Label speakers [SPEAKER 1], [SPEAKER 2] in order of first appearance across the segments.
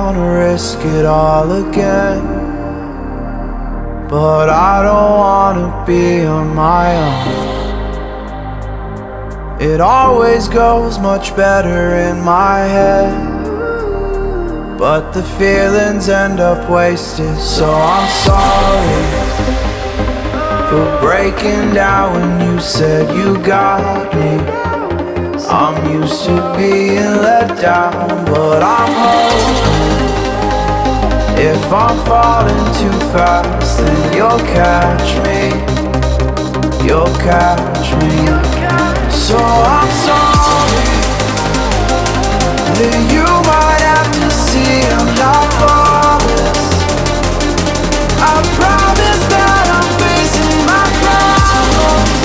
[SPEAKER 1] wanna risk it all again, but I don't wanna be on my own. It always goes much better in my head, but the feelings end up wasted. So I'm sorry for breaking down when you said you got me. I'm used to being let down, but I'm hoping if I'm falling too fast, then you'll catch me. You'll catch me. So I'm sorry that you might have to see I'm not flawless. I promise that I'm facing my problems.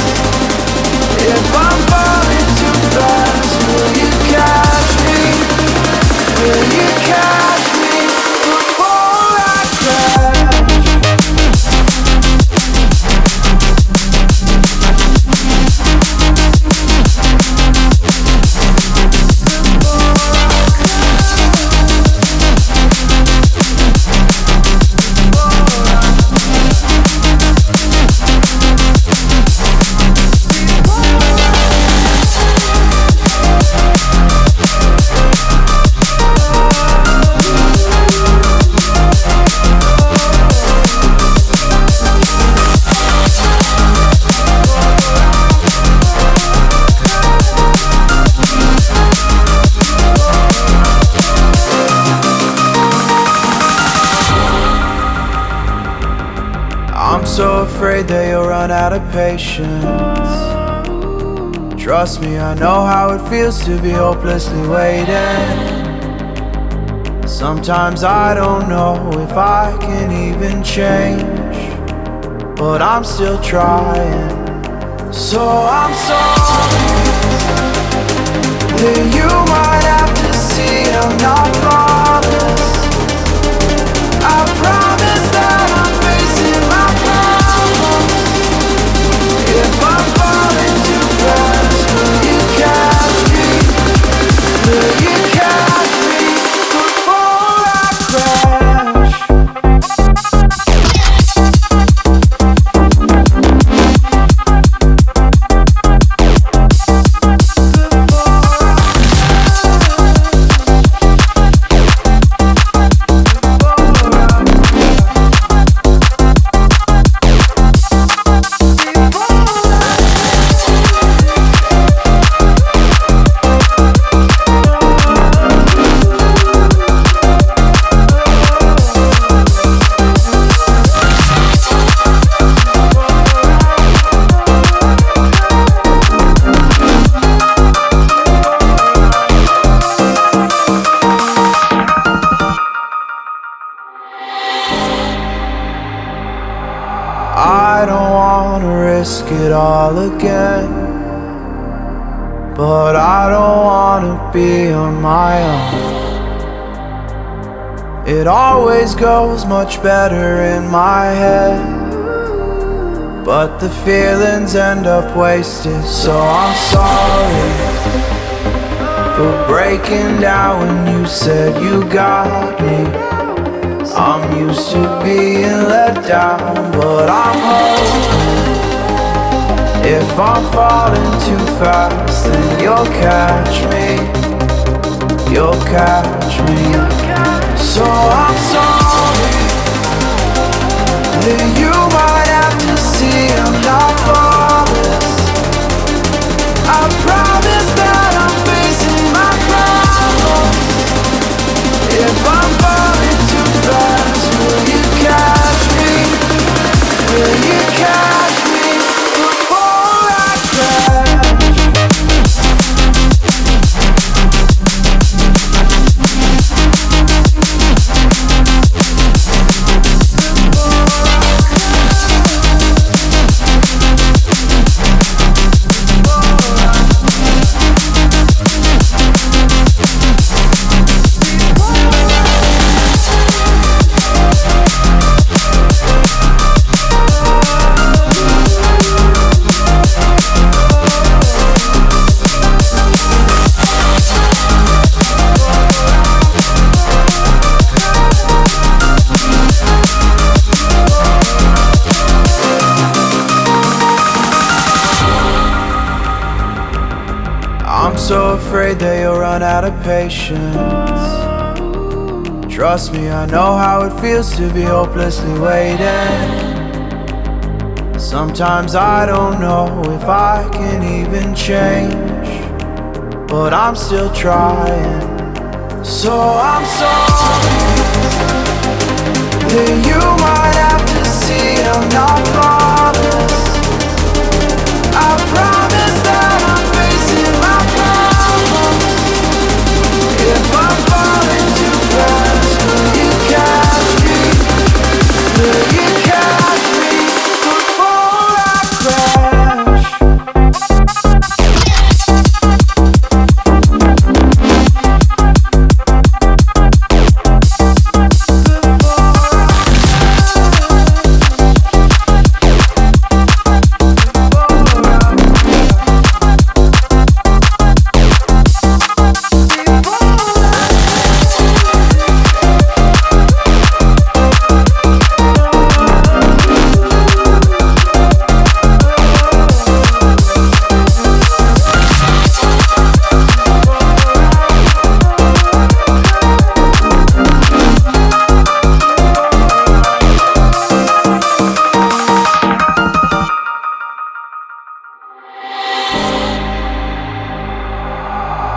[SPEAKER 1] If I'm falling too fast, will you catch me? Will you catch me before I crash? So afraid that you'll run out of patience. Trust me, I know how it feels to be hopelessly waiting. Sometimes I don't know if I can even change, but I'm still trying. So I'm sorry that you might have to see I'm not flawless. I promise that I'm facing my problems. If I'm falling too fast, will you catch me? Will you catch me before I crash? I don't wanna risk it all again, but I don't wanna be on my own. It always goes much better in my head, but the feelings end up wasted. So I'm sorry for breaking down when you said you got me. I'm used to being let down, but I'm hoping if I'm falling too fast, then you'll catch me. You'll catch me. So I'm sorry that you might have to see I'm not flawless. I promise that I'm facing my problems. If I'm falling too fast, will you catch me? Will you catch me before I crash? Before I crash. I'm so afraid that you'll run out of patience. Trust me, I know how it feels to be hopelessly waiting. Sometimes I don't know if I can even change, but I'm still trying. So I'm sorry that you might have to see I'm not flawless. I promise that I'm facing my problems. If I'm falling too fast, will you catch me? Will you catch me before I crash?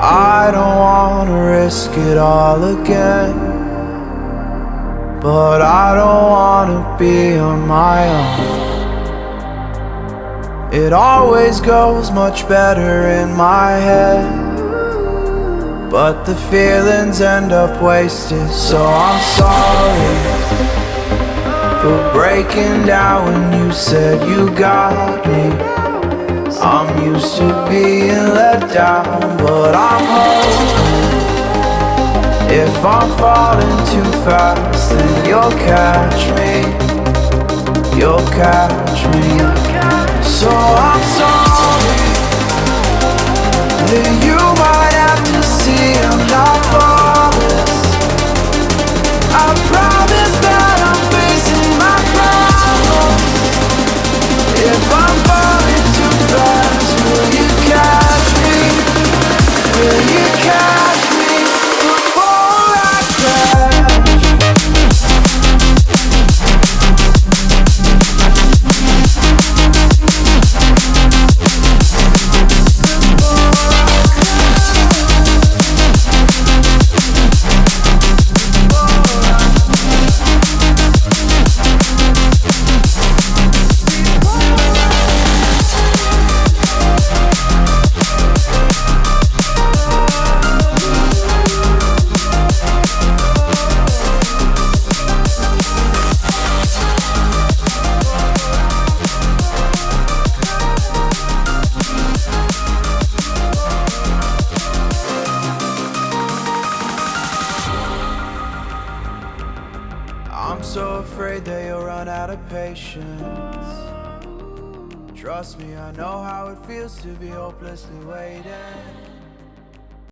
[SPEAKER 1] I don't wanna risk it all again, but I don't wanna be on my own. It always goes much better in my head, but the feelings end up wasted. So I'm sorry for breaking down when you said you got me. I'm used to being let down, but I'm hoping if I'm falling too fast, then you'll catch me. You'll catch me. So I'm sorry that you might have to see I'm not flawless. I promise that I'm facing my problems. If I'm falling too fast, will you catch me? Will you catch me before I crash? I'm so afraid that you'll run out of patience. Trust me, I know how it feels to be hopelessly waiting.